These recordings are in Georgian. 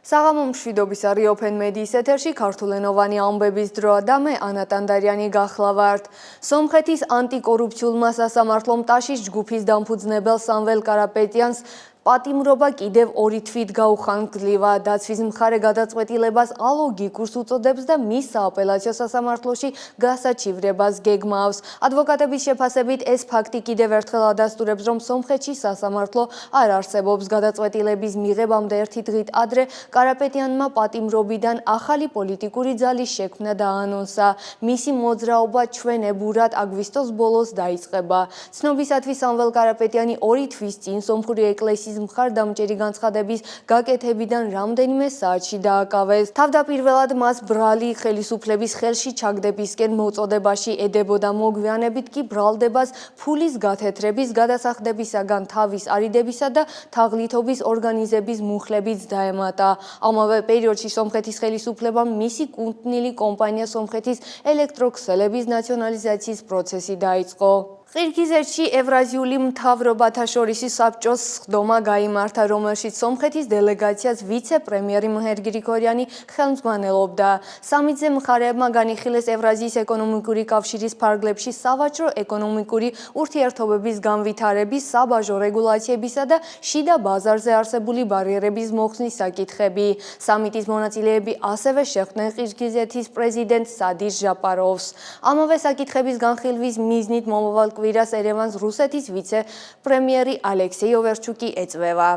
საღამო მშვიდობისა Open Mediis ეთერში ქართულენოვანი ამბების დროა და მე ანა ტანდარიანი გახლავართ. სომხეთის ანტიკორუფციულმა სასამართლომ ტაშის ჯგუფის დამფუძნებელ სამվել კარაპეტიანს პატიმრობა კიდევ 2 თვით გაუხანგრძლივა. დაცვის მხარე გადაწყვეტილებას ალოგიკურს უწოდებს და მის სააპელაციო სასამართლოში გასაჩივრებას გეგმავს. ადვოკატების შეფასებით ეს ფაქტი კიდევ ერთხელ ადასტურებს, რომ სომხეთში სასამართლო არ არსებობს. გადაწყვეტილების მიღებამდე 1 დღით ადრე კარაპეტიანმა პატიმრობიდან ახალი პოლიტიკური ძალის შექმნა დაანონსა. მისი მოძრაობა ჩვენებურად აგვისტოს ბოლოს დაიწყება. ცნობისათვის სამվել კარაპეტიანი 2 თვის წინ სომხური ეკლესიის მხარდამჭერი განცხადების გაკეთებიდან რამდენიმე საათში დააკავეს. თავდაპირველად მას ბრალი ხელისუფლების ხელში ჩაგდებისკენ მოწოდებაში ედებოდა, მოგვიანებით კი ბრალდებას ფულის გათეთრების, გადასახდებისაგან თავის არიდებისა და თაღლითობის ორგანიზების მუხლებიც დაემატა. ამავე პერიოდში სომხეთის ხელისუფლებამ მისი კუთვნილი კომპანია სომხეთის ელექტროქსელების ნაციონალიზაციის პროცესი დაიწყო. ყირგიზეთში ევრაზიული მთავრობათა შორისი საბჭოს სხდომა გაიმართა, რომელშიც სომხეთის დელეგაციას ვიცე-პრემიერი მეჰერ გრიგორიანი ხელმძღვანელობდა. სამიძე მხარეებმა განიხილეს ევრაზიის ეკონომიკური კავშირის ფარგლებში სავაჭრო ეკონომიკური ურთიერთობების განვითარების, საბაჟო რეგულაციებისა და შიდა ბაზარზე არსებული ბარიერების მოხსნის საკითხები. სამიტის მონაწილეები ასევე შეხვდნენ ყირგიზეთის პრეზიდენტ სადირ ჟაპაროვს. ამავე საკითხების განხილვის მიზნით მომავალ კვირას ერევანს რუსეთის ვიცე-პრემიერი ალექსეი ოვერჩუკი ეწვევა.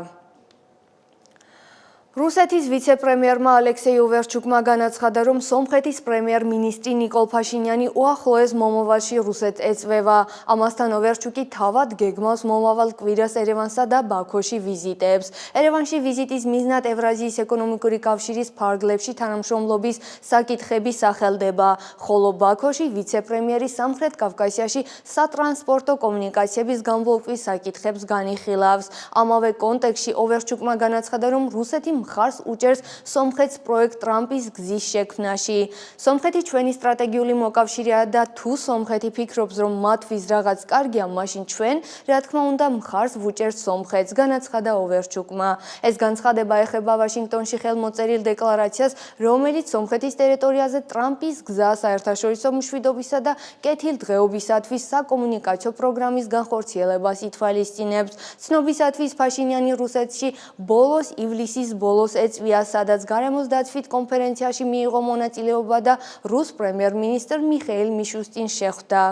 რუსეთის ვიცე-პრემიერმა ალექსეი ოვერჩუკმა განაცხადა, რომ სომხეთის პრემიერ-მინისტრი ნიკოლ ფაშინიანი უახლოეს მომავალში რუსეთს ეწვევა. ამასთან ოვერჩუკი თავად გეგმავს მომავალ კვირას ერევანსა და ბაქოში ვიზიტებს. ერევანში ვიზიტის მიზნად ევრაზიის ეკონომიკური კავშირის ფარგლებში თანამშრომლობის საკითხები სახელდება, ხოლო ბაქოში ვიცე-პრემიერი სამხრეთ კავკასიაში სატრანსპორტო კომუნიკაციების გამოლკვის საკითხებს განიხილავს. ამავე კონტექსტში ოვერჩუკმა განაცხადა, რომ რუსეთი მხარს უჭერს სომხეთს პროექტ ტრამპის გზის შექმნაში. სომხეთი ჩვენი სტრატეგიული მოკავშირეა და თუ სომხეთი ფიქრობს, რომ მათთვის რაღაც კარგია, მაშინ ჩვენ, რა თქმა უნდა, მხარს ვუჭერთ სომხეთს, განაცხადა ოვერჩუკმა. ეს განცხადება ეხება ვაშინგტონში ხელმოწერილ დეკლარაციას, რომელიც სომხეთის ტერიტორიაზე ტრამპის გზა საერთაშორისო მშვიდობისა და კეთილდღეობისათვის საკომუნიკაციო პროგრამის განხორციელებას ითვალისწინებს. ცნობისათვის ფაშინიანი რუსეთში ბოლოს ივლისის ბოლოს ეწვია, სადაც გარემოს დაცვით კონფერენციაში მიიღო მონაწილეობა და რუს პრემიერ-მინისტრ მიხეილ მიშუსტინს შეხვდა.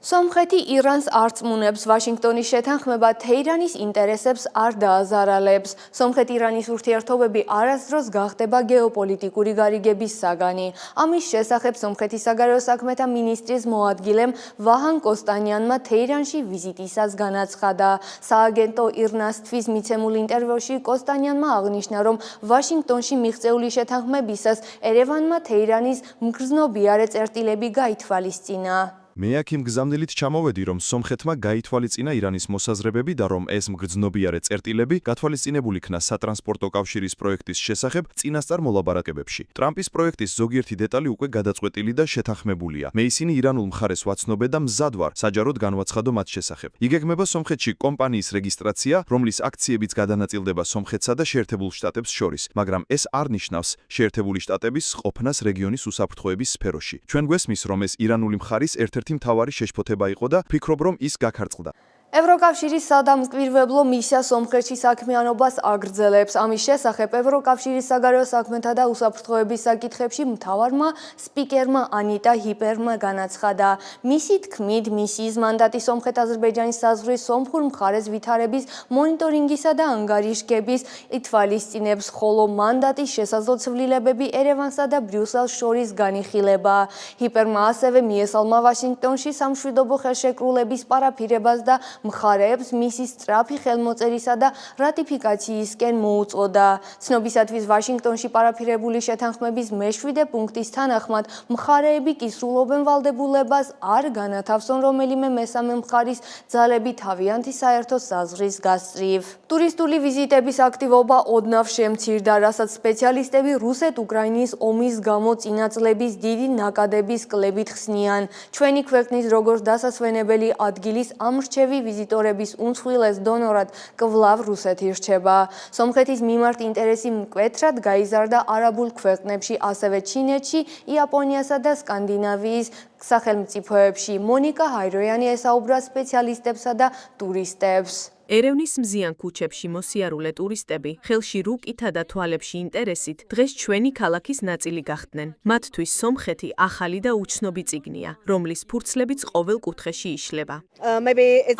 სომხეთი ირანს არწმუნებს, ვაშინგტონის შეთანხმება თეირანის ინტერესებს არ დააზარალებს. სომხეთ-ირანის ურთიერთობები არასდროს გახდება გეოპოლიტიკური გარიგების საგანი. ამის შესახებ სომხეთის საგარეო საქმეთა მინისტრის მოადგილემ ვაჰან კოსტანიანმა თეირანში ვიზიტისას განაცხადა. სააგენტო ირნასთვის მიცემულ ინტერვიუში კოსტანიანმა აღნიშნა, რომ ვაშინგტონში მიღწეული შეთანხმებისას ერევანმა თეირანის მგრძნობიარე წერტილები გაითვალისწინა. მე აქ იმ გზავნილით ჩამოვედი, რომ სომხეთმა გაითვალისწინა ირანის მოსაზრებები და რომ ეს მგრძნობიარე წერტილები გათვალისწინებულ იქნა სატრანსპორტო კავშირის პროექტის შესახებ წინასწარ მოლაპარაკებებში. ტრამპის პროექტის ზოგიერთი დეტალი უკვე გადაწყვეტილი და შეთანხმებულია. მე ისინი ირანულ მხარეს ვაცნობე და მზად ვარ საჯაროდ განვაცხადო მათ შესახებ. იგეგმება სომხეთში კომპანიის რეგისტრაცია, რომლის აქციებიც გადანაწილდება სომხეთსა და შეერთებულ შტატებს შორის, მაგრამ ეს არ ნიშნავს შეერთებული შტატების ყოფნას რეგიონის უსაფრთხოების სფეროში. ჩვენ გვესმის, რომ ეს ირანული მხარის ერთ-ერთი მთავარი შეშფოთება იყო და ვფიქრობ, რომ ის გაქარწყლდა. ევროკავშირის სადამკვირვებლო მისია სომხეთში საქმიანობას აგრძელებს. ამის შესახებ ევროკავშირის საგარეო საქმეთა და უსაფრთხოების საკითხებში მთავარმა სპიკერმა ანიტა ჰიპერმა განაცხადა. მისი თქმით, მისიის მანდატი სომხეთ-აზერბაიჯანის საზღვრის სომხურ მხარეს ვითარების მონიტორინგისა და ანგარიშგების ითვალისწინებს, ხოლო მანდატის შესაძლო ცვლილებები ერევანსა და ბრიუსელს შორის განიხილება. ჰიპერმა ასევე მიესალმა ვაშინგტონში სამშვიდობო ხელშეკრულების პარაფირებას და მხარეებს მისი სწრაფი ხელმოწერისა და რატიფიკაციისკენ მოუწოდა. ცნობისათვის ვაშინგტონში პარაფირებული შეთანხმების მე-7 პუნქტის თანახმად მხარეები კი სრულობენ ვალდებულებას არ განათავსონ რომელიმე მესამე მხარის ძალები თავიანთი საერთო საზღვრის გასწრიფ. ტურისტული ვიზიტების აქტივობა ოდნავ შემცირდა, რასაც სპეციალისტები რუსეთ-უკრაინის ომის გამო წინა წლების დიდი ნაკადების კლებით ხსნიან. ჩვენი ქვეყნის როგორც დასასვენებელი ადგილის ამრჩევი ვიზიტორების უმსხვილეს დონორად კვლავ რუსეთი რჩება. სომხეთის მიმართ ინტერესი მკვეთრად გაიზარდა არაბულ ქვეყნებში, ასევე ჩინეთში, იაპონიასა და სკანდინავიის სახელმწიფოებში. მონიკა ჰაიროიანი ესაუბრა სპეციალისტებსა და ტურისტებს. ერევნის მზიან ქუჩებში მოსიარულე ტურისტები ხელში რუკითა და თვალებში ინტერესით დღეს ჩვენი ქალაქის ნაწილი გახდნენ. მათთვის სომხეთი ახალი და უცნობი წიგნია, რომლის ფურცლებიც ყოველ კუთხეში იშლება.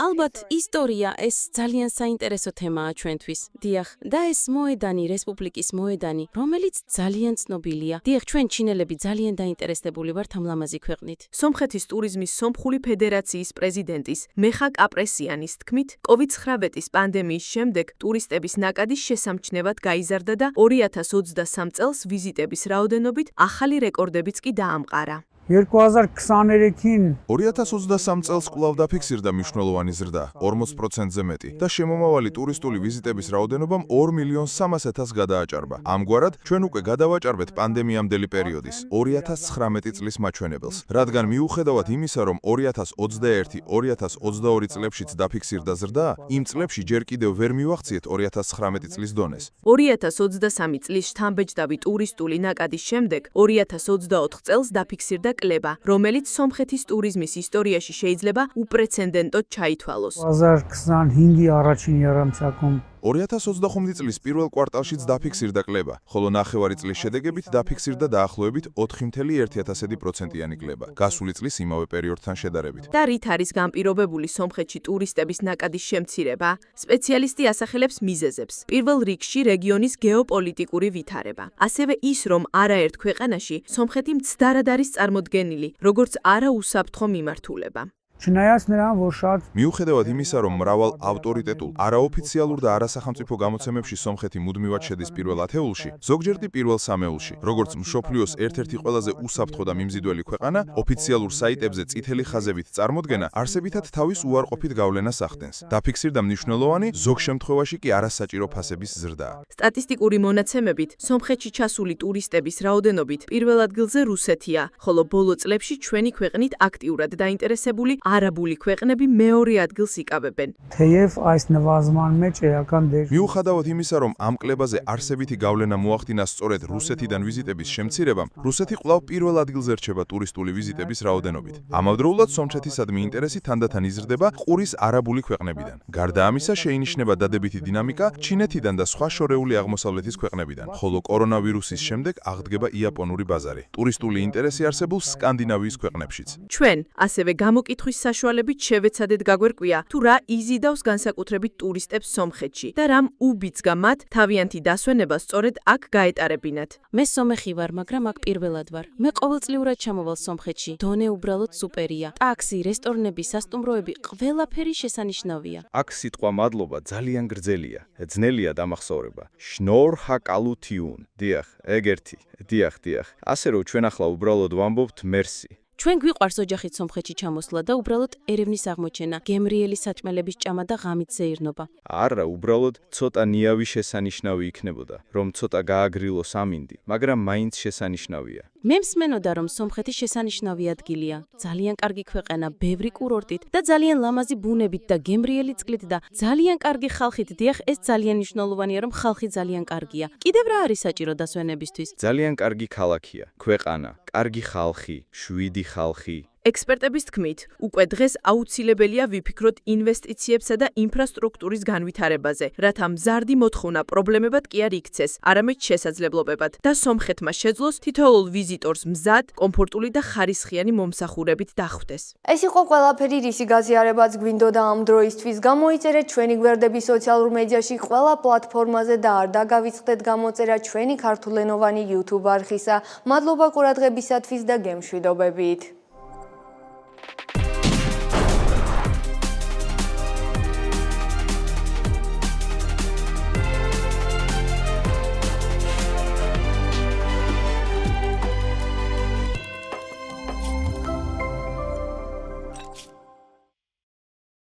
ალბათ ისტორია ეს ძალიან საინტერესო თემაა ჩვენთვის. დიახ, და ეს მოედანი, რესპუბლიკის მოედანი, რომელიც ძალიან ცნობილია. დიახ, ჩვენ ჩინელები ძალიან დაინტერესებული ვართ ამ ლამაზი ქვეყნით. სომხეთის ტურიზმის სომხური ფედერაციის პრეზიდენტის მეხა კაპრესიანის თქმით, COVID-19 პანდემიის შემდეგ ტურისტების ნაკადის შესამჩნევად გაიზარდა და 2023 წელს ვიზიტების რაოდენობით ახალი რეკორდებიც კი დაამყარა. 2023-ին 2023 წელს კვლავ დაფიქსირდა მნიშვნელოვანი ზრდა 40%-ზე მეტი და შემომავალი ტურისტული ვიზიტების რაოდენობამ 2.300.000-ს გადააჭარბა. ამგვარად, ჩვენ უკვე გადავაჭარბეთ პანდემიამდელი პერიოდის 2019 წლის მაჩვენებელს, რადგან მიუხედავად იმისა, რომ 2021-2022 წლებშიც დაფიქსირდა ზრდა, იმ წლებში ჯერ კიდევ ვერ მივაღწიეთ 2019 წლის დონეს. 2023 წლის შთამბეჭდავი ტურისტული ნაკადის შემდეგ 2024 წელს დაფიქსირდა კლება, რომელიც სომხეთის ტურიზმის ისტორიაში შეიძლება უპრეცედენტოდ ჩაითვალოს. 2025 առաջին երամսյակում 2025 წლის პირველ კვარტალშიც დაფიქსირდა კლება, ხოლო ნახევარი წლის შედეგებით დაფიქსირდა დაახლოებით 4.1%-იანი კლება, გასული წლის იმავე პერიოდთან შედარებით. და რით არის განპირობებული სომხეთში ტურისტების ნაკადის შემცირება? სპეციალისტი ასახელებს მიზეზებს. პირველ რიგში რეგიონის გეოპოლიტიკური ვითარება. ასევე ის, რომ არაერთ ქვეყანაში სომხეთი მცდარად არის წარმოდგენილი, როგორც არაუსაფრთხო მიმართულება. չնայած նրան, որ շատ მიუხედავად იმისა, რომ მრავალ ავტორიტეტულ, არაოფიციალურ და არასახამწიფო გამოცემებში სომხეთი მუდმივად შედის პირველ ათეულში, ზოგჯერ კი პირველ სამეულში, როგორც მსოფლიოს ერთ-ერთი ყველაზე უსაფრთხო და მიმზიდველი ქვეყანა, ოფიციალურ საიტებზე წითელი ხაზებით წარმოდგენა არსებითად თავის უარყოფით გავლენას ახდენს. დაფიქსირდა მნიშვნელოვანი, ზოგ შემთხვევაში კი არასაჭირო ფასების ზრდა. სტატისტიკური მონაცემებით, სომხეთში ჩასული ტურისტების რაოდენობით პირველ ადგილზე რუსეთია, ხოლო ბოლო წლებში ჩვენი ქვეყნით აქტიურად დაინტერესებული არაბული ქვეყნები მეორე ადგილს იკავებენ. թեև այս նվազման մեջ էական դեր მიუხედავად იმისა, რომ ამ კლებაზე არსებითი გავლენა მოახდინა სწორედ რუსეთიდან ვიზიტების შემცირებამ, რუსეთი კვლავ პირველ ადგილზე რჩება ტურისტული ვიზიტების რაოდენობით. ამავდროულად სომხეთისადმი ინტერესი თანდათან იზრდება ყურის არაბული ქვეყნებიდან. გარდა ამისა, შეინიშნება დადებითი დინამიკა ჩინეთიდან და სხვა შორეული აღმოსავლეთის ქვეყნებიდან, ხოლო კორონავირუსის შემდეგ აღდგება იაპონური ბაზარი. ტურისტული ინტერესი არსებულ სკანდინავიის ქვეყნებშიც. ჩვენ ასევე გამოკითხვის საშუალებით შევეცადეთ გაგვერკვია, თუ რა იზიდავს განსაკუთრებით ტურისტებს სომხეთში და რამ უბიძგა მათ თავიანთი დასვენება სწორედ აქ გაეტარებინათ. მე სომეხი ვარ, მაგრამ აქ პირველად ვარ. მე ყოველწლიურად ჩამოვალ სომხეთში. დონე უბრალოდ სუპერია. ტაქსი, რესტორნები, სასტუმროები, ყველაფერი შესანიშნავია. აქ სიტყვა მადლობა ძალიან გრძელია. ძნელია დამახსოვრება. შნორ ჰაკალუთიუნ. დიახ, ეგერთი. დიახ. ასე რომ ჩვენ ახლა უბრალოდ ვამბობთ მერსი. ჩვენ გვიყვარს ოჯახით სომხეთში ჩამოსვლა და უბრალოდ ერევნის აღმოჩენა, გემრიელი საჭმელების ჭამა და ღამით ზეირნობა. არა, უბრალოდ ცოტა ნიავი შესანიშნავი იქნებოდა, რომ ცოტა გააგრილოს ამინდი, მაგრამ მაინც შესანიშნავია. მე მსმენოდა, რომ სომხეთი შესანიშნავი ადგილია, ძალიან კარგი ქვეყანა, ბევრი კურორტით და ძალიან ლამაზი ბუნებით და გემრიელი წყლით და ძალიან კარგი ხალხით. დიახ, ეს ძალიან მნიშვნელოვანია, რომ ხალხი ძალიან კარგია. კიდევ რა არის საჭირო დასვენებისთვის? ძალიან კარგი ქალაქია, ქვეყანა, კარგი ხალხი, შვიდი ხალხი. ექსპერტების თქმით, უკვე დღეს აუცილებელია ვიფიქროთ ინვესტიციებსა და ინფრასტრუქტურის განვითარებაზე, რათა მზარდი მოთხოვნა პრობლემებად კი არ იქცეს, არამედ შესაძლებლობებად და სომხეთმა შეძლოს თითოეულ ვიზიტორს მზად, კომფორტული და ხარისხიანი მომსახურებით დახვდეს. ეს იყო ყველაფერი, რისი გაზიარებაც გვინდოდა ამ დროისთვის. გამოიწერეთ ჩვენი გვერდები სოციალურ მედიაში ყველა პლატფორმაზე და არ დაგავიწყდეთ გამოწერა ჩვენი ქართულენოვანი YouTube არხისა. მადლობა ყურადღებისათვის და გემშვიდობებით.